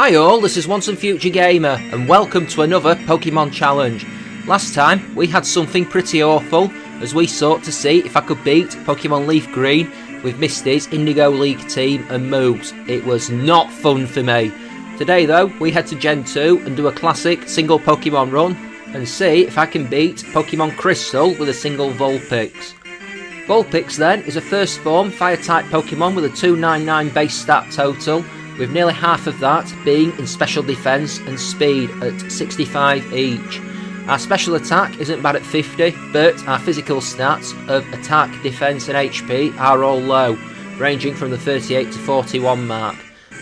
Hi all, this is Once and Future Gamer, and welcome to another Pokemon challenge. Last time, we had something pretty awful, as we sought to see if I could beat Pokemon Leaf Green with Misty's Indigo League team and moves. It was not fun for me. Today though, we head to Gen 2 and do a classic single Pokemon run, and see if I can beat Pokémon Crystal with a single Vulpix. Vulpix then is a first form fire-type Pokemon with a 299 base stat total, with nearly half of that being in special defence and speed at 65 each. Our special attack isn't bad at 50, but our physical stats of attack, defence and HP are all low, ranging from the 38 to 41 mark.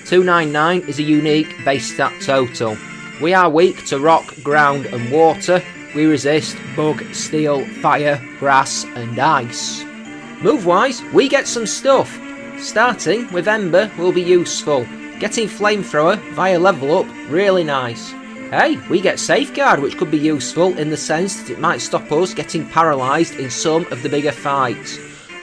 299 is a unique base stat total. We are weak to rock, ground and water. We resist bug, steel, fire, grass and ice. Move wise, we get some stuff. Starting with Ember will be useful. Getting Flamethrower via level up, really nice. Hey, we get Safeguard, which could be useful in the sense that it might stop us getting paralysed in some of the bigger fights.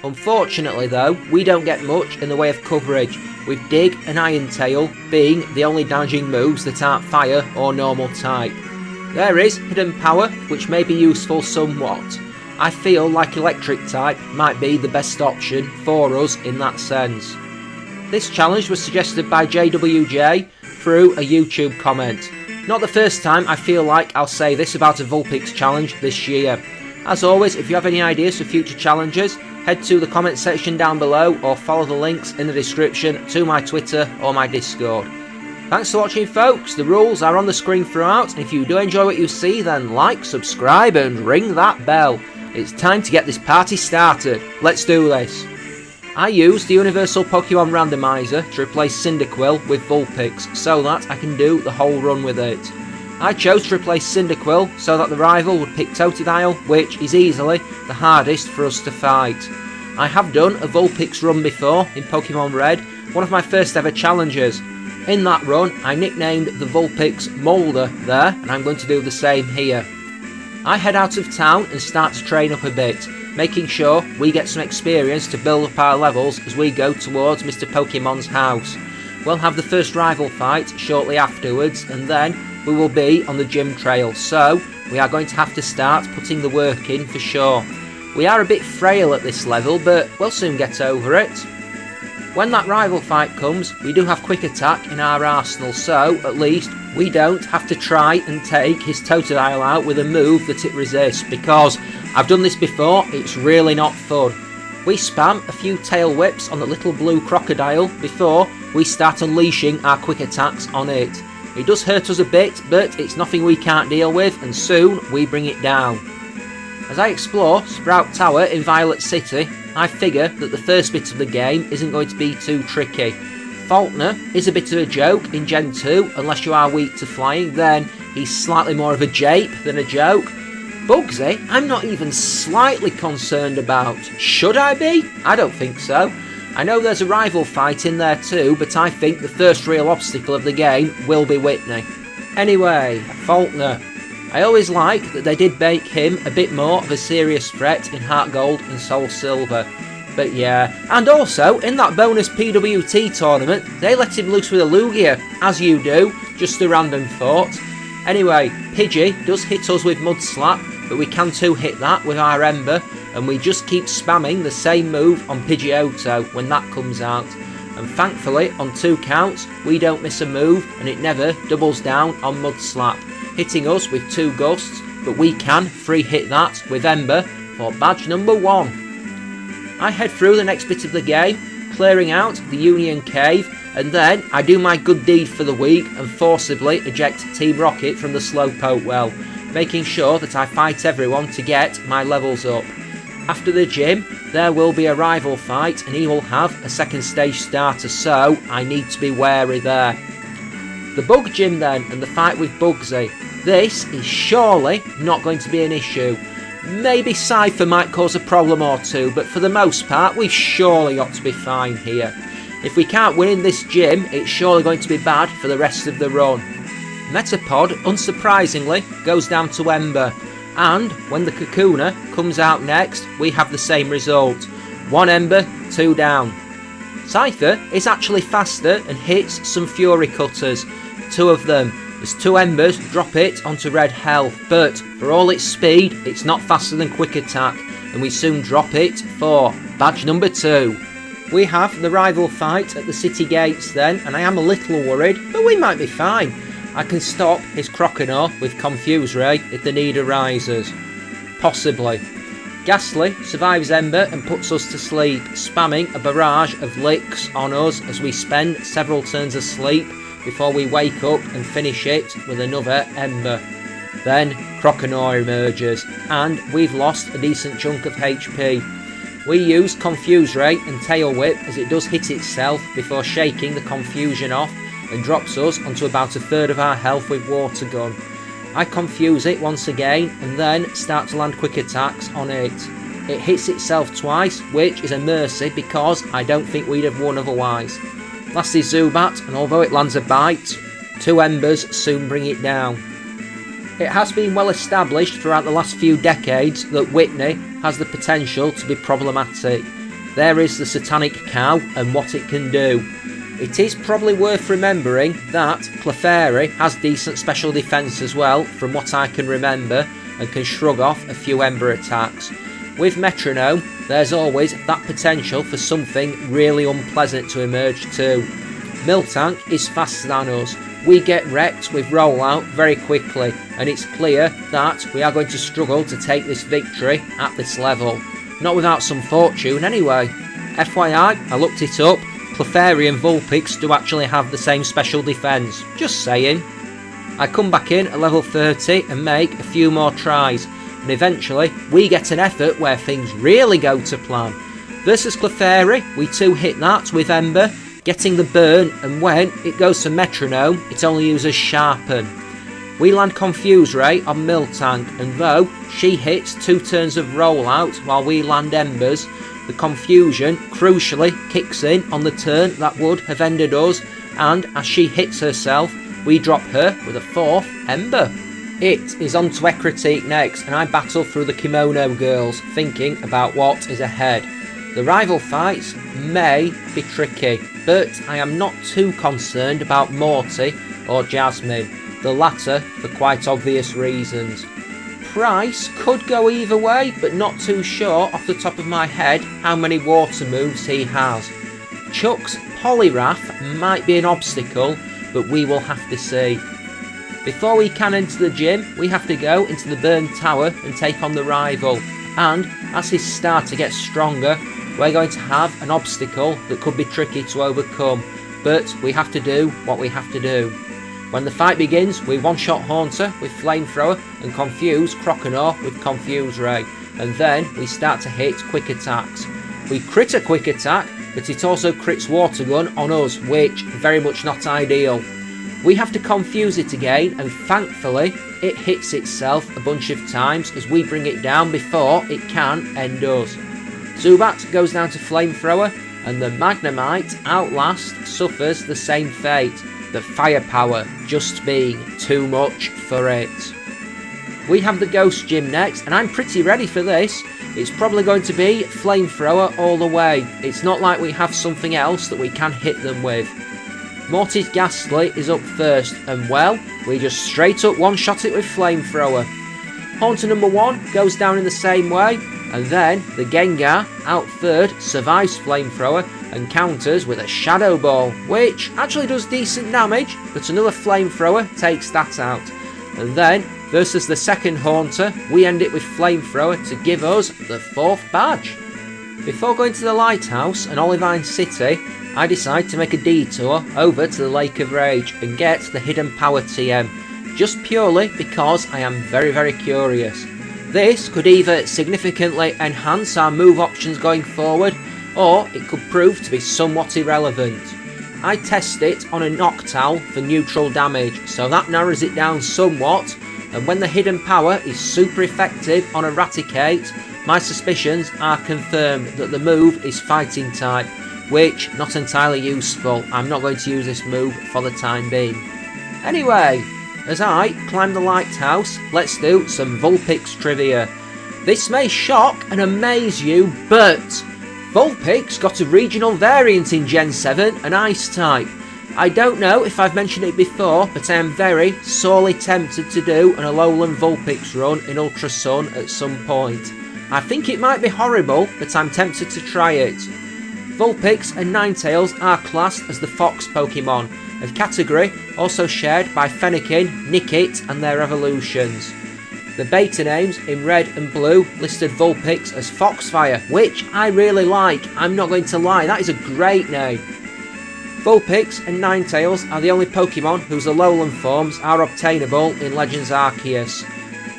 Unfortunately though, we don't get much in the way of coverage, with Dig and Iron Tail being the only damaging moves that aren't fire or normal type. There is Hidden Power, which may be useful somewhat. I feel like Electric type might be the best option for us in that sense. This challenge was suggested by JWJ through a YouTube comment. Not the first time I feel like I'll say this about a Vulpix challenge this year. As always, if you have any ideas for future challenges, head to the comment section down below or follow the links in the description to my Twitter or my Discord. Thanks for watching folks, the rules are on the screen throughout, and if you do enjoy what you see then like, subscribe and ring that bell. It's time to get this party started. Let's do this. I used the Universal Pokemon Randomizer to replace Cyndaquil with Vulpix so that I can do the whole run with it. I chose to replace Cyndaquil so that the rival would pick Totodile, which is easily the hardest for us to fight. I have done a Vulpix run before in Pokemon Red, one of my first ever challenges. In that run I nicknamed the Vulpix Moulder there, and I'm going to do the same here. I head out of town and start to train up a bit, making sure we get some experience to build up our levels as we go towards Mr. Pokemon's house. We'll have the first rival fight shortly afterwards, and then we will be on the gym trail, so we are going to have to start putting the work in for sure. We are a bit frail at this level, but we'll soon get over it. When that rival fight comes, we do have Quick Attack in our arsenal, so at least we don't have to try and take his Totodile out with a move that it resists, because I've done this before, it's really not fun. We spam a few tail whips on the little blue crocodile before we start unleashing our quick attacks on it. It does hurt us a bit, but it's nothing we can't deal with, and soon we bring it down. As I explore Sprout Tower in Violet City, I figure that the first bit of the game isn't going to be too tricky. Faulkner is a bit of a joke in Gen 2, unless you are weak to flying, then he's slightly more of a jape than a joke. Bugsy, I'm not even slightly concerned about. Should I be? I don't think so. I know there's a rival fight in there too, but I think the first real obstacle of the game will be Whitney. Anyway, Faulkner. I always like that they did make him a bit more of a serious threat in Heart Gold and Soul Silver. But yeah, and also in that bonus PWT tournament, they let him loose with a Lugia, as you do, just a random thought. Anyway, Pidgey does hit us with Mud Slap, but we can two-hit that with our Ember, and we just keep spamming the same move on Pidgeotto when that comes out. And thankfully, on 2 counts, we don't miss a move, and it never doubles down on Mud Slap, hitting us with 2 Gusts, but we can free-hit that with Ember for badge number 1. I head through the next bit of the game, clearing out the Union Cave, and then I do my good deed for the week and forcibly eject Team Rocket from the Slowpoke well, making sure that I fight everyone to get my levels up. After the gym, there will be a rival fight and he will have a second stage starter, so I need to be wary there. The Bug Gym then, and the fight with Bugsy. This is surely not going to be an issue. Maybe Cypher might cause a problem or two, but for the most part, we've surely got to be fine here. If we can't win in this gym, it's surely going to be bad for the rest of the run. Metapod, unsurprisingly, goes down to Ember, and when the Kakuna comes out next, we have the same result. 1 Ember, 2 down. Cypher is actually faster and hits some Fury Cutters, 2 of them. As 2 embers, drop it onto red health, but for all its speed, it's not faster than quick attack, and we soon drop it for badge number 2. We have the rival fight at the city gates then, and I am a little worried, but we might be fine. I can stop his Croconaw with Confuse Ray if the need arises. Possibly. Ghastly survives Ember and puts us to sleep, spamming a barrage of licks on us as we spend several turns asleep before we wake up and finish it with another Ember. Then Croconaw emerges, and we've lost a decent chunk of HP. We use Confuse Ray and Tail Whip as it does hit itself before shaking the confusion off and drops us onto about a third of our health with Water Gun. I confuse it once again and then start to land quick attacks on it. It hits itself twice, which is a mercy because I don't think we'd have won otherwise. Last is Zubat, and although it lands a bite, 2 embers soon bring it down. It has been well established throughout the last few decades that Whitney has the potential to be problematic. There is the Satanic Cow and what it can do. It is probably worth remembering that Clefairy has decent special defence as well, from what I can remember, and can shrug off a few Ember attacks. With Metronome, there's always that potential for something really unpleasant to emerge too. Miltank is faster than us. We get wrecked with Rollout very quickly, and it's clear that we are going to struggle to take this victory at this level. Not without some fortune anyway. FYI, I looked it up. Clefairy and Vulpix do actually have the same special defence, just saying. I come back in at level 30 and make a few more tries, and eventually we get an effort where things really go to plan. Versus Clefairy, we 2-hit that with Ember, getting the burn, and when it goes to Metronome, it only uses Sharpen. We land Confuse Ray on Miltank, and though she hits 2 turns of Rollout while we land Embers, the confusion crucially kicks in on the turn that would have ended us, and as she hits herself, we drop her with a 4th Ember. It is on to Ecruteak next, and I battle through the Kimono Girls, thinking about what is ahead. The rival fights may be tricky, but I am not too concerned about Morty or Jasmine, the latter for quite obvious reasons. Price could go either way, but not too sure off the top of my head how many water moves he has. Chuck's Poliwrath might be an obstacle, but we will have to see. Before we can enter the gym, we have to go into the Burn Tower and take on the rival, and as his starter gets stronger, we're going to have an obstacle that could be tricky to overcome, but we have to do what we have to do. When the fight begins, we one-shot Haunter with Flamethrower and confuse Croconaw with Confuse Ray, and then we start to hit quick attacks. We crit a quick attack, but it also crits Water Gun on us, which very much not ideal. We have to confuse it again, and thankfully it hits itself a bunch of times as we bring it down before it can end us. Zubat goes down to Flamethrower, and the Magnemite Outlast suffers the same fate. The firepower just being too much for it. We have the Ghost Gym next, and I'm pretty ready for this. It's probably going to be Flamethrower all the way. It's not like we have something else that we can hit them with. Morty's Ghastly is up first, and well, we just straight up one-shot it with Flamethrower. Haunter number 1 goes down in the same way, and then the Gengar, out third, survives Flamethrower and counters with a Shadow Ball, which actually does decent damage, but another Flamethrower takes that out. And then, versus the second Haunter, we end it with Flamethrower to give us the 4th badge. Before going to the Lighthouse and Olivine City, I decide to make a detour over to the Lake of Rage and get the Hidden Power TM, just purely because I am very curious. This could either significantly enhance our move options going forward, or it could prove to be somewhat irrelevant. I test it on a Noctowl for neutral damage, so that narrows it down somewhat, and when the Hidden Power is super effective on Eradicate, my suspicions are confirmed that the move is Fighting type, which not entirely useful. I'm not going to use this move for the time being. Anyway, as I climb the lighthouse, let's do some Vulpix trivia. This may shock and amaze you, but Vulpix got a regional variant in Gen 7, an Ice type. I don't know if I've mentioned it before, but I am very sorely tempted to do an Alolan Vulpix run in Ultra Sun at some point. I think it might be horrible, but I'm tempted to try it. Vulpix and Ninetales are classed as the Fox Pokemon, a category also shared by Fennekin, Nickit and their evolutions. The beta names in red and blue listed Vulpix as Foxfire, which I really like. I'm not going to lie, that is a great name. Vulpix and Ninetales are the only Pokemon whose Alolan forms are obtainable in Legends Arceus.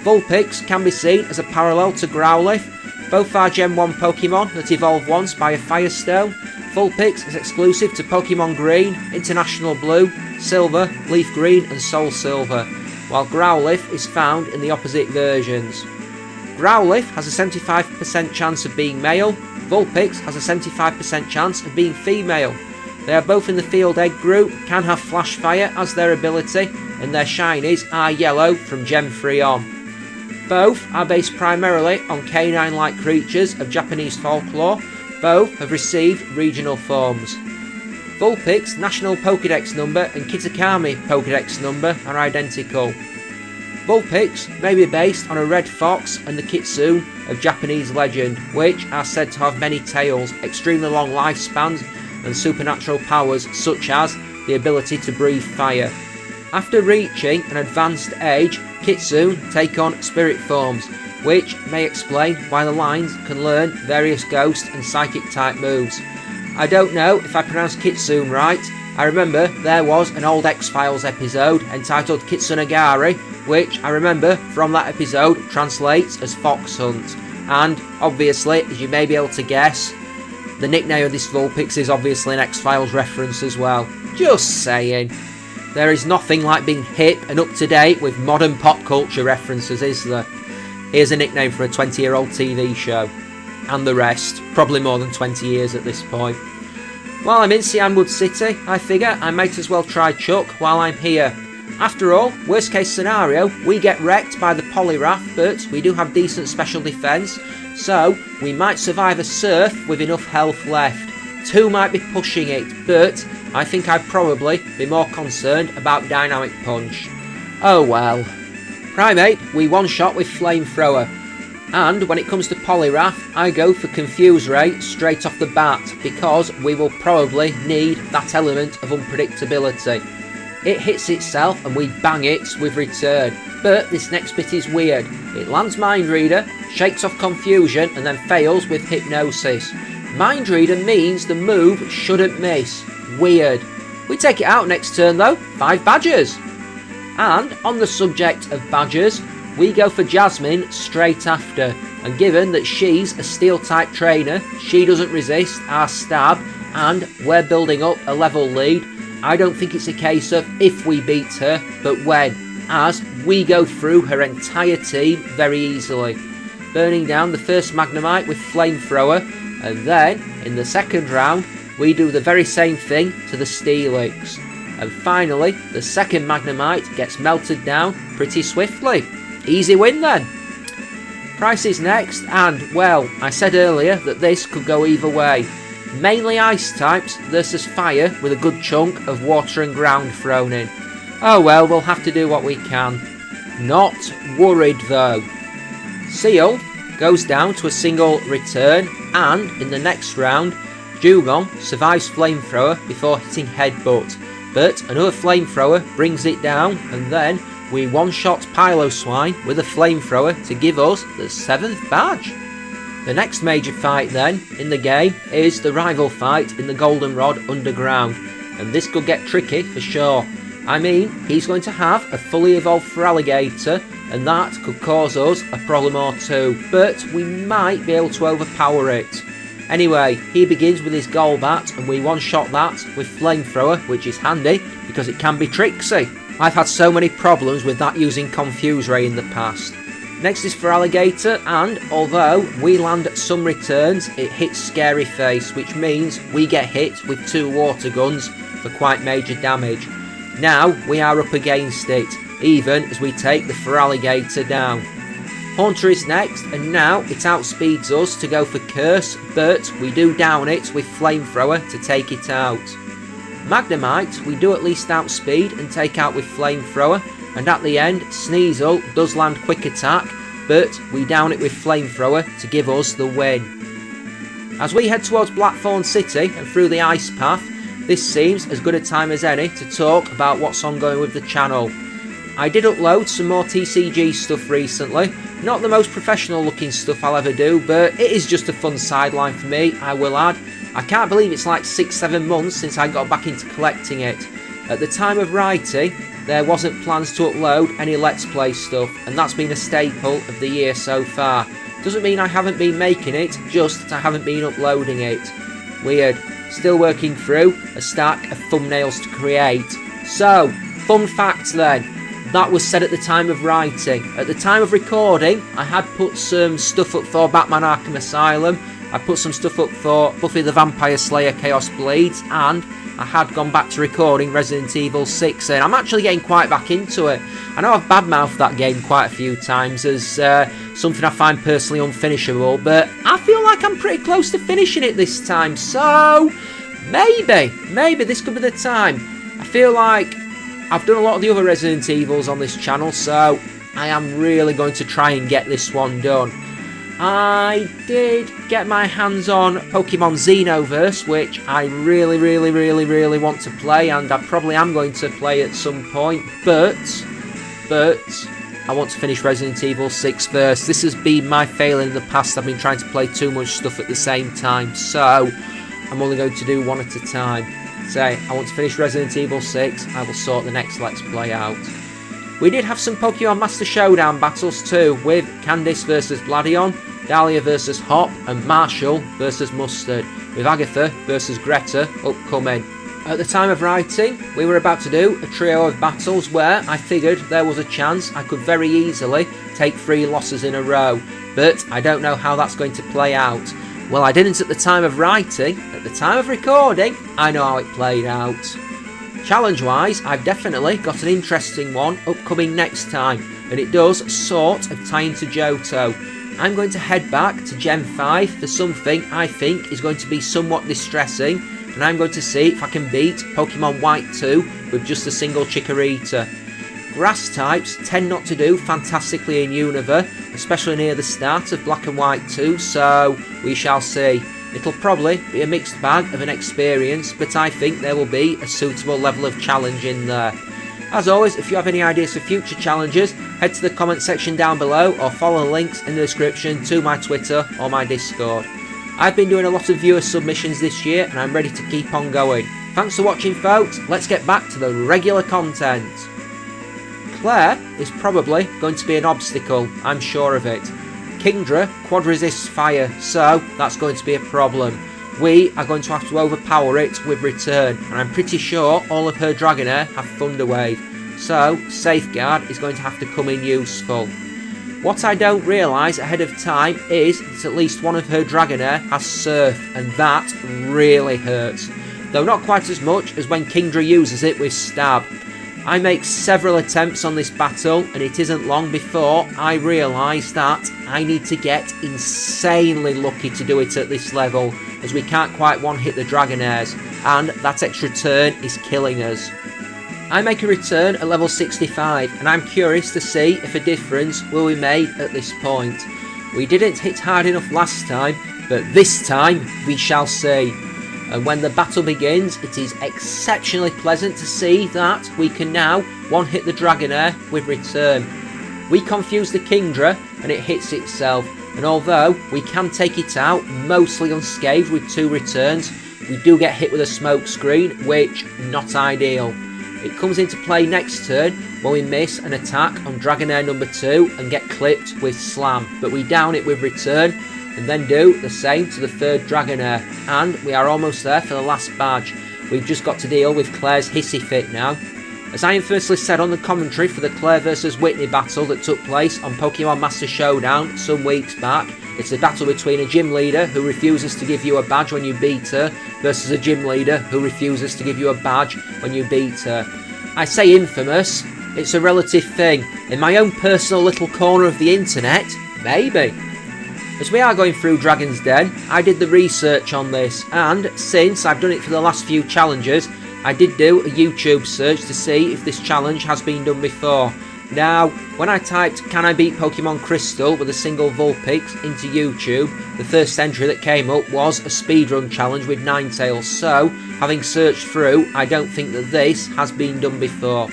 Vulpix can be seen as a parallel to Growlithe. Both are Gen 1 Pokemon that evolve once by a Firestone. Vulpix is exclusive to Pokemon Green, International Blue, Silver, Leaf Green and Soul Silver, while Growlithe is found in the opposite versions. Growlithe has a 75% chance of being male, Vulpix has a 75% chance of being female. They are both in the Field Egg group, can have Flash Fire as their ability, and their shinies are yellow from Gen 3 on. Both are based primarily on canine-like creatures of Japanese folklore. Both have received regional forms. Vulpix's national Pokédex number and Kitakami Pokédex number are identical. Vulpix may be based on a red fox and the kitsune of Japanese legend, which are said to have many tails, extremely long lifespans, and supernatural powers such as the ability to breathe fire. After reaching an advanced age, Kitsune take on spirit forms, which may explain why the lines can learn various ghost and psychic type moves. I don't know if I pronounced Kitsune right. I remember there was an old X-Files episode entitled Kitsunagari, which I remember from that episode translates as Fox Hunt. And obviously, as you may be able to guess, the nickname of this Vulpix is obviously an X-Files reference as well. Just saying. There is nothing like being hip and up to date with modern pop culture references, is there? Here's a nickname for a 20-year-old TV show. And the rest. Probably more than 20 years at this point. While I'm in Cianwood City, I figure I might as well try Chuck while I'm here. After all, worst case scenario, we get wrecked by the Poliwrath, but we do have decent special defence, so we might survive a surf with enough health left. 2 might be pushing it, but I think I'd probably be more concerned about Dynamic Punch. Oh well. Primate, we one-shot with Flamethrower. And when it comes to Poliwrath, I go for Confuse Ray straight off the bat, because we will probably need that element of unpredictability. It hits itself and we bang it with Return. But this next bit is weird. It lands Mind Reader, shakes off Confusion and then fails with Hypnosis. Mind Reader means the move shouldn't miss. Weird. We take it out next turn though, 5 Badgers. And on the subject of Badgers, we go for Jasmine straight after. And given that she's a Steel type trainer, she doesn't resist our stab and we're building up a level lead, I don't think it's a case of if we beat her, but when, as we go through her entire team very easily, burning down the first Magnemite with Flamethrower, and then, in the second round, we do the very same thing to the Steelix. And finally, the second Magnemite gets melted down pretty swiftly. Easy win then. Price is next, and, well, I said earlier that this could go either way. Mainly ice types versus fire with a good chunk of water and ground thrown in. Oh well, we'll have to do what we can. Not worried though. Seal goes down to a single return, and in the next round, Dewgong survives Flamethrower before hitting Headbutt, but another Flamethrower brings it down, and then we one-shot Piloswine with a Flamethrower to give us the 7th badge. The next major fight then, in the game, is the rival fight in the Goldenrod Underground, and this could get tricky for sure. I mean, he's going to have a fully evolved Feraligatr, and that could cause us a problem or two, but we might be able to overpower it. Anyway, he begins with his Golbat, and we one-shot that with Flamethrower, which is handy, because it can be tricksy. I've had so many problems with that using Confuse Ray in the past. Next is Feraligatr, and although we land some returns, it hits Scary Face, which means we get hit with 2 Water Guns for quite major damage. Now we are up against it, even as we take the Feraligatr down. Haunter is next, and now it outspeeds us to go for Curse, but we do down it with Flamethrower to take it out. Magnemite we do at least outspeed and take out with Flamethrower, and at the end Sneasel does land Quick Attack, but we down it with Flamethrower to give us the win. As we head towards Blackthorn City and through the ice path, this seems as good a time as any to talk about what's ongoing with the channel. I did upload some more TCG stuff recently, not the most professional looking stuff I'll ever do, but it is just a fun sideline for me, I will add. I can't believe it's like 6-7 months since I got back into collecting it. At the time of writing, there wasn't plans to upload any Let's Play stuff, and that's been a staple of the year so far. Doesn't mean I haven't been making it, just that I haven't been uploading it. Weird. Still working through a stack of thumbnails to create. So, fun fact then, that was said at the time of writing. At the time of recording, I had put some stuff up for Batman Arkham Asylum, I put some stuff up for Buffy the Vampire Slayer Chaos Bleeds, and I had gone back to recording Resident Evil 6, and I'm actually getting quite back into it. I know I've badmouthed that game quite a few times as something I find personally unfinishable, but I feel like I'm pretty close to finishing it this time, so maybe this could be the time. I feel like I've done a lot of the other Resident Evils on this channel, so I am really going to try and get this one done. I did get my hands on Pokemon Xenoverse, which I really want to play, and I probably am going to play at some point, but I want to finish Resident Evil 6 first. This has been my failing in the past. I've been trying to play too much stuff at the same time, so I'm only going to do one at a time. Say, I want to finish Resident Evil 6, I will sort the next Let's Play out. We did have some Pokemon Master Showdown battles too, with Candice versus Gladion, Dahlia versus Hop, and Marshall versus Mustard, with Agatha versus Greta upcoming. At the time of writing, we were about to do a trio of battles where I figured there was a chance I could very easily take 3 losses in a row, but I don't know how that's going to play out. Well, I didn't at the time of writing. At the time of recording, I know how it played out. Challenge-wise, I've definitely got an interesting one upcoming next time, and it does sort of tie into Johto. I'm going to head back to Gen 5 for something I think is going to be somewhat distressing, and I'm going to see if I can beat Pokemon White 2 with just a single Chikorita. Grass types tend not to do fantastically in Unova, especially near the start of Black and White 2, so we shall see. It'll probably be a mixed bag of an experience, but I think there will be a suitable level of challenge in there. As always, if you have any ideas for future challenges, head to the comment section down below or follow the links in the description to my Twitter or my Discord. I've been doing a lot of viewer submissions this year and I'm ready to keep on going. Thanks for watching, folks. Let's get back to the regular content. Claire is probably going to be an obstacle, I'm sure of it. Kingdra quad resists fire, so that's going to be a problem. We are going to have to overpower it with Return, and I'm pretty sure all of her Dragonair have Thunder Wave, so Safeguard is going to have to come in useful. What I don't realise ahead of time is that at least one of her Dragonair has Surf, and that really hurts. Though not quite as much as when Kingdra uses it with Stab. I make several attempts on this battle, and it isn't long before I realise that I need to get insanely lucky to do it at this level, as we can't quite one-hit the Dragonairs, and that extra turn is killing us. I make a return at level 65, and I'm curious to see if a difference will be made at this point. We didn't hit hard enough last time, but this time we shall see. And when the battle begins, it is exceptionally pleasant to see that we can now one-hit the Dragonair with Return. We confuse the Kingdra and it hits itself, and although we can take it out mostly unscathed with 2 returns, we do get hit with a smoke screen, which not ideal. It comes into play next turn when we miss an attack on Dragonair number 2 and get clipped with Slam, but we down it with Return and then do the same to the 3rd Dragonair, and we are almost there for the last badge. We've just got to deal with Claire's Hissy Fit now. As I infamously said on the commentary for the Claire vs Whitney battle that took place on Pokemon Master Showdown some weeks back, it's a battle between a gym leader who refuses to give you a badge when you beat her versus a gym leader who refuses to give you a badge when you beat her. I say infamous, it's a relative thing. In my own personal little corner of the internet, maybe. As we are going through Dragon's Den, I did the research on this, and since I've done it for the last few challenges, I did do a YouTube search to see if this challenge has been done before. Now, when I typed "can I beat Pokemon Crystal with a single Vulpix" into YouTube, the first entry that came up was a speedrun challenge with Ninetales, so having searched through, I don't think that this has been done before.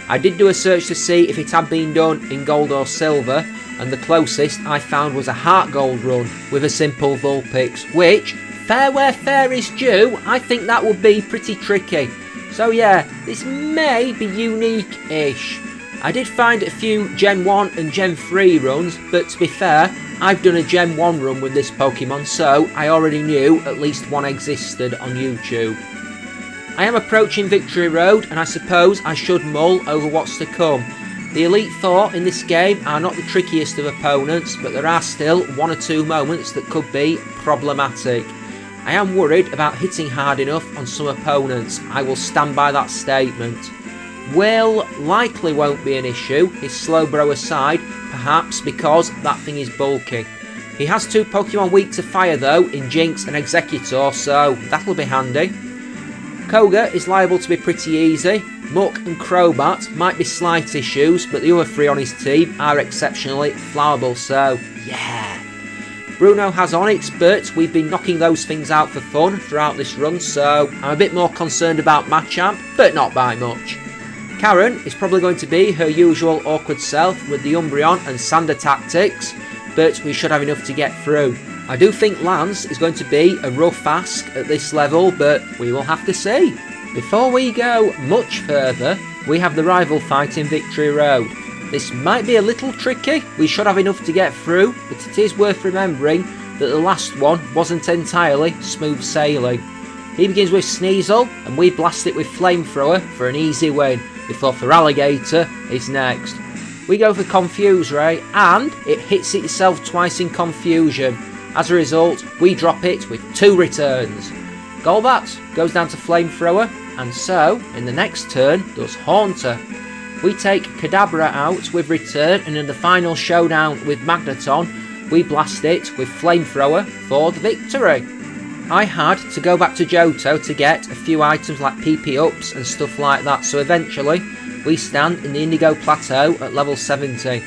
I did do a search to see if it had been done in gold or silver, and the closest I found was a heart gold run with a simple Vulpix, which, fair where fair is due, I think that would be pretty tricky. So yeah, this may be unique-ish. I did find a few Gen 1 and Gen 3 runs, but to be fair, I've done a Gen 1 run with this Pokemon, so I already knew at least one existed on YouTube. I am approaching Victory Road, and I suppose I should mull over what's to come. The Elite Four in this game are not the trickiest of opponents, but there are still one or two moments that could be problematic. I am worried about hitting hard enough on some opponents. I will stand by that statement. Will likely won't be an issue, his Slowbro aside, perhaps because that thing is bulky. He has two Pokemon weak to fire though, in Jinx and Exeggutor, so that'll be handy. Koga is liable to be pretty easy. Muck and Crobat might be slight issues, but the other three on his team are exceptionally flowerable, so yeah. Bruno has Onyx, but we've been knocking those things out for fun throughout this run, so I'm a bit more concerned about Machamp, but not by much. Karen is probably going to be her usual awkward self with the Umbreon and Sander tactics, but we should have enough to get through. I do think Lance is going to be a rough ask at this level, but we will have to see. Before we go much further, we have the rival fight in Victory Road. This might be a little tricky, we should have enough to get through, but it is worth remembering that the last one wasn't entirely smooth sailing. He begins with Sneasel, and we blast it with Flamethrower for an easy win, before Feraligatr is next. We go for Confuse Ray, and it hits itself twice in confusion. As a result, we drop it with 2 returns. Golbat goes down to Flamethrower, and so, in the next turn, does Haunter. We take Kadabra out with return, and in the final showdown with Magneton, we blast it with Flamethrower for the victory. I had to go back to Johto to get a few items like PP ups and stuff like that, so eventually we stand in the Indigo Plateau at level 70.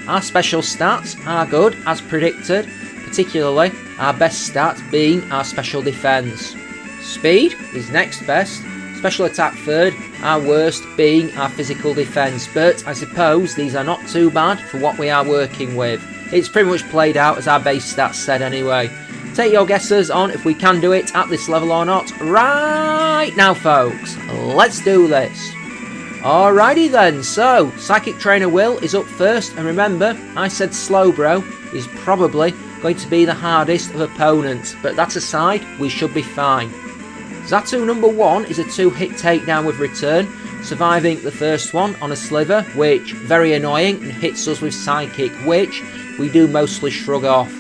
Our special stats are good as predicted, particularly our best stat being our special defence. Speed is next best, special attack third, our worst being our physical defence, but I suppose these are not too bad for what we are working with. It's pretty much played out as our base stats said anyway. Take your guesses on if we can do it at this level or not. Right now folks, let's do this. Alrighty then, so Psychic Trainer Will is up first, and remember I said Slowbro is probably going to be the hardest of opponents, but that aside we should be fine. Xatu number 1 is a 2-hit takedown with return, surviving the first one on a Sliver, which very annoying, and hits us with Psychic, which we do mostly shrug off.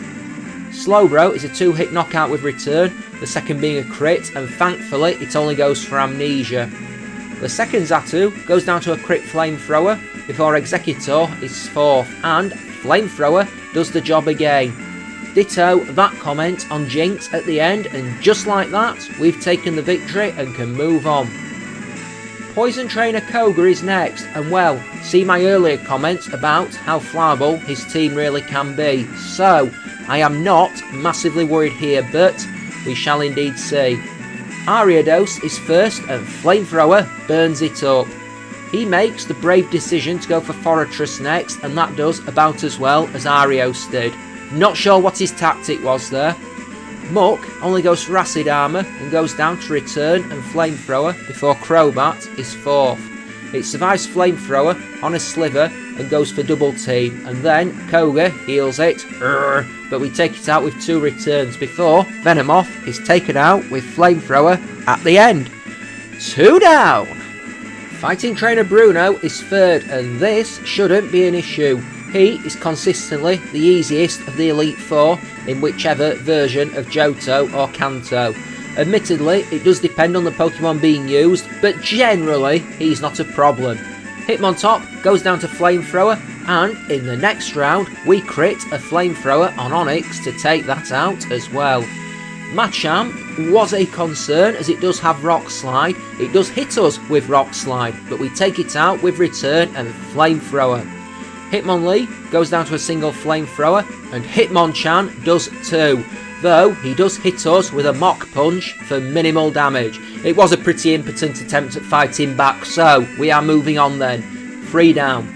Slowbro is a 2-hit knockout with return, the second being a crit, and thankfully it only goes for Amnesia. The second Xatu goes down to a crit Flamethrower before Exeggutor is 4th, and Flamethrower does the job again. Ditto that comment on Jinx at the end, and just like that, we've taken the victory and can move on. Poison Trainer Koga is next, and well, see my earlier comments about how flowerable his team really can be, so I am not massively worried here, but we shall indeed see. Ariados is first, and Flamethrower burns it up. He makes the brave decision to go for Forretress next, and that does about as well as Arios did. Not sure what his tactic was there. Muck only goes for Acid Armour and goes down to return and Flamethrower before Crobat is 4th. It survives Flamethrower on a Sliver and goes for Double Team, and then Koga heals it, but we take it out with 2 returns before Venomoth is taken out with Flamethrower at the end. 2 down! Fighting Trainer Bruno is 3rd, and this shouldn't be an issue. He is consistently the easiest of the Elite Four in whichever version of Johto or Kanto. Admittedly, it does depend on the Pokemon being used, but generally, he's not a problem. Hitmontop goes down to Flamethrower, and in the next round, we crit a Flamethrower on Onyx to take that out as well. Machamp was a concern, as it does have Rock Slide. It does hit us with Rock Slide, but we take it out with Return and Flamethrower. Hitmonlee goes down to a single Flamethrower, and Hitmonchan does too, though he does hit us with a Mach Punch for minimal damage. It was a pretty impotent attempt at fighting back, so we are moving on then. 3 down.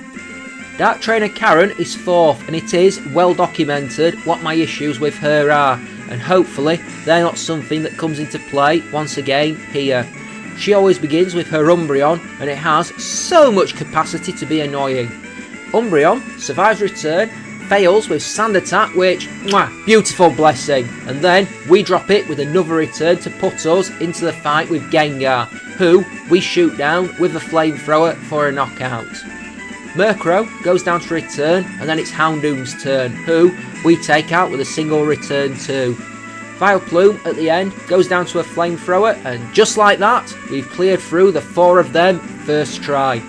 Dark Trainer Karen is 4th, and it is well documented what my issues with her are, and hopefully they're not something that comes into play once again here. She always begins with her Umbreon, and it has so much capacity to be annoying. Umbreon survives Return, fails with Sand Attack, which, beautiful blessing, and then we drop it with another Return to put us into the fight with Gengar, who we shoot down with a Flamethrower for a knockout. Murkrow goes down to Return, and then it's Houndoom's turn, who we take out with a single Return too. Vileplume at the end goes down to a Flamethrower, and just like that, we've cleared through the 4 of them first try.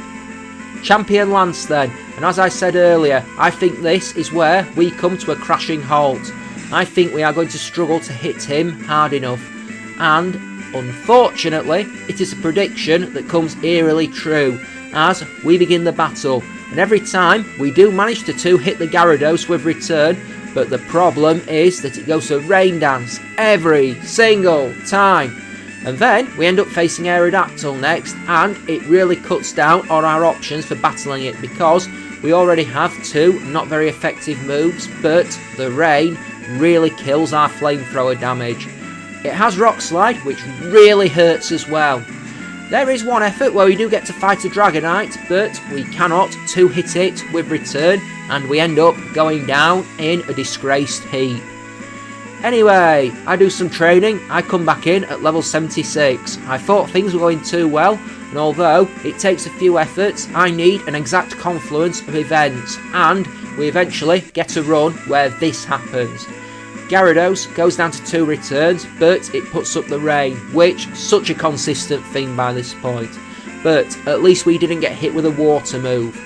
Champion Lance then, and as I said earlier, I think this is where we come to a crashing halt. I think we are going to struggle to hit him hard enough, and unfortunately, it is a prediction that comes eerily true as we begin the battle. And every time we do manage to hit the Gyarados with Return, but the problem is that it goes to Rain Dance every single time. And then we end up facing Aerodactyl next, and it really cuts down on our options for battling it because we already have 2 not very effective moves, but the Rain really kills our Flamethrower damage. It has Rock Slide, which really hurts as well. There is one effort where we do get to fight a Dragonite, but we cannot 2-hit it with Return, and we end up going down in a disgraced heap. Anyway, I do some training, I come back in at level 76. I thought things were going too well, and although it takes a few efforts, I need an exact confluence of events, and we eventually get a run where this happens. Gyarados goes down to 2 Returns, but it puts up the Rain, which such a consistent thing by this point. But at least we didn't get hit with a water move.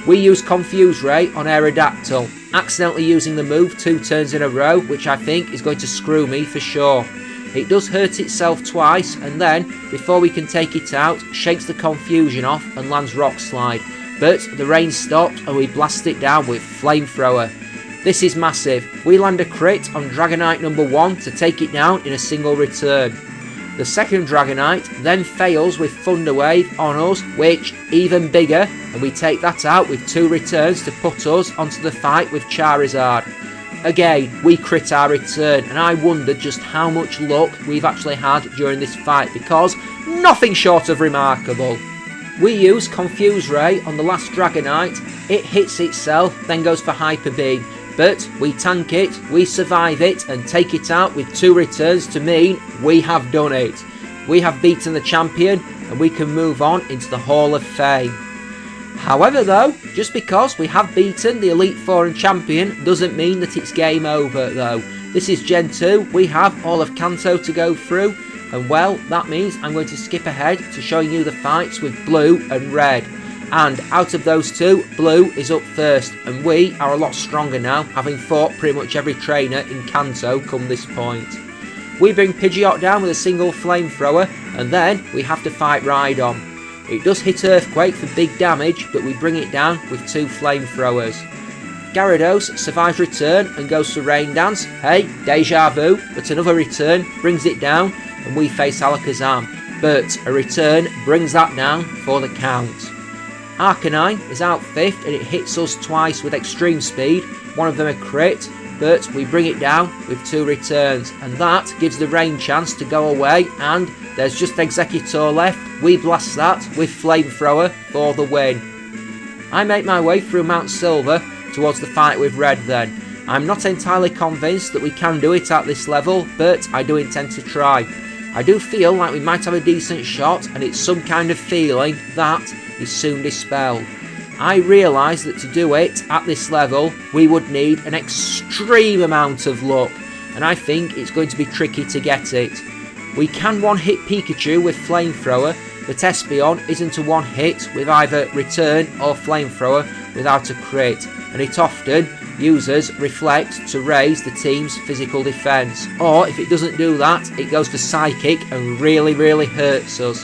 We use Confuse Ray on Aerodactyl, accidentally using the move 2 turns in a row, which I think is going to screw me for sure. It does hurt itself twice, and then, before we can take it out, shakes the confusion off and lands Rock Slide. But the Rain stopped and we blast it down with Flamethrower. This is massive. We land a crit on Dragonite number 1 to take it down in a single Return. The second Dragonite then fails with Thunder Wave on us, which even bigger, and we take that out with 2 Returns to put us onto the fight with Charizard. Again, we crit our Return, and I wondered just how much luck we've actually had during this fight, because nothing short of remarkable. We use Confuse Ray on the last Dragonite, it hits itself, then goes for Hyper Beam. But we tank it, we survive it, and take it out with 2 Returns to mean we have done it. We have beaten the champion, and we can move on into the Hall of Fame. However though, just because we have beaten the Elite Four and champion doesn't mean that it's game over though. This is Gen 2, we have all of Kanto to go through, and well, that means I'm going to skip ahead to showing you the fights with Blue and Red. And out of those 2, Blue is up first, and we are a lot stronger now, having fought pretty much every trainer in Kanto come this point. We bring Pidgeot down with a single Flamethrower, and then we have to fight Rhydon. It does hit Earthquake for big damage, but we bring it down with 2 Flamethrowers. Gyarados survives Return and goes to Rain Dance. Hey, deja vu, but another Return brings it down, and we face Alakazam. But a Return brings that down for the count. Arcanine is out 5th, and it hits us twice with extreme speed, one of them a crit, but we bring it down with 2 Returns, and that gives the Rain chance to go away, and there's just Executor left. We blast that with Flamethrower for the win. I make my way through Mount Silver towards the fight with Red then. I'm not entirely convinced that we can do it at this level, but I do intend to try. I do feel like we might have a decent shot, and it's some kind of feeling that is soon dispelled. I realise that to do it at this level, we would need an extreme amount of luck, and I think it's going to be tricky to get it. We can one-hit Pikachu with Flamethrower, that Espeon isn't a one hit with either return or flamethrower without a crit, and it often uses Reflect to raise the team's physical defense, or if it doesn't do that, it goes for Psychic and really hurts us.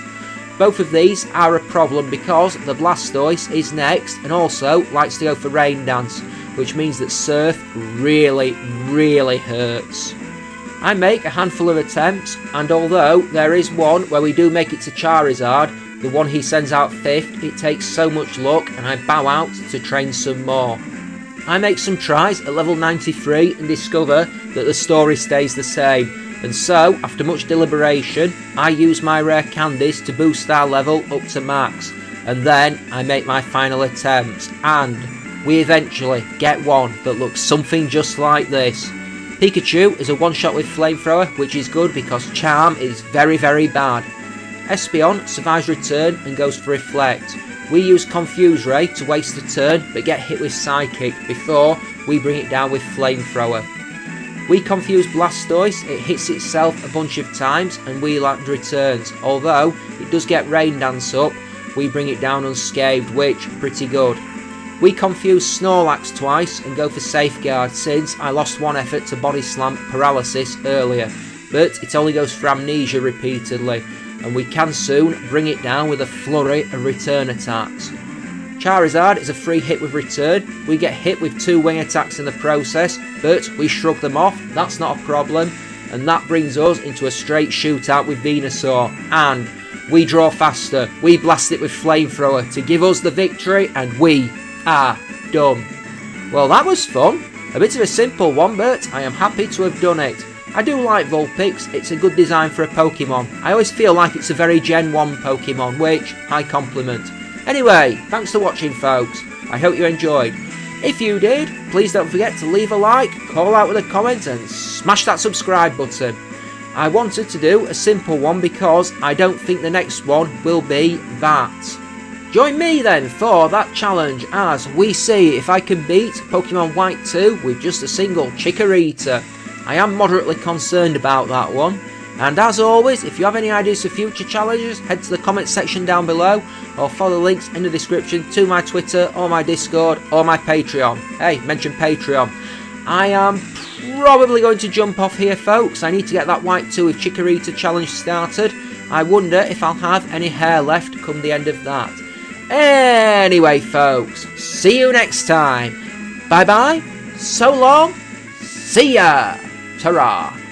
Both of these are a problem because the Blastoise is next and also likes to go for Rain Dance, which means that Surf really hurts. I make a handful of attempts, and although there is one where we do make it to Charizard, the one he sends out 5th, it takes so much luck and I bow out to train some more. I make some tries at level 93 and discover that the story stays the same, and so after much deliberation I use my rare candies to boost our level up to max, and then I make my final attempts, and we eventually get one that looks something just like this. Pikachu is a one-shot with Flamethrower, which is good because Charm is very bad. Espeon survives return and goes for Reflect. We use Confuse Ray to waste a turn but get hit with Psychic before we bring it down with Flamethrower. We confuse Blastoise, it hits itself a bunch of times and we land returns. Although it does get Rain Dance up, we bring it down unscathed, which pretty good. We confuse Snorlax twice and go for Safeguard since I lost one effort to Body Slam Paralysis earlier, but it only goes for Amnesia repeatedly, and we can soon bring it down with a flurry of return attacks. Charizard is a free hit with return. We get hit with 2 wing attacks in the process, but we shrug them off, that's not a problem, and that brings us into a straight shootout with Venusaur, and we draw faster. We blast it with Flamethrower to give us the victory, and we are done. Well, that was fun. A bit of a simple one, but I am happy to have done it. I do like Vulpix, it's a good design for a Pokemon. I always feel like it's a very Gen 1 Pokemon, which I compliment. Anyway, thanks for watching folks, I hope you enjoyed. If you did, please don't forget to leave a like, call out with a comment and smash that subscribe button. I wanted to do a simple one because I don't think the next one will be that. Join me then for that challenge as we see if I can beat Pokemon White 2 with just a single Chikorita. I am moderately concerned about that one. And as always, if you have any ideas for future challenges, head to the comment section down below or follow the links in the description to my Twitter or my Discord or my Patreon. Hey, mention Patreon. I am probably going to jump off here folks. I need to get that White 2 with Chikorita challenge started. I wonder if I'll have any hair left come the end of that. Anyway folks, see you next time. Bye bye, so long, see ya, ta-ra.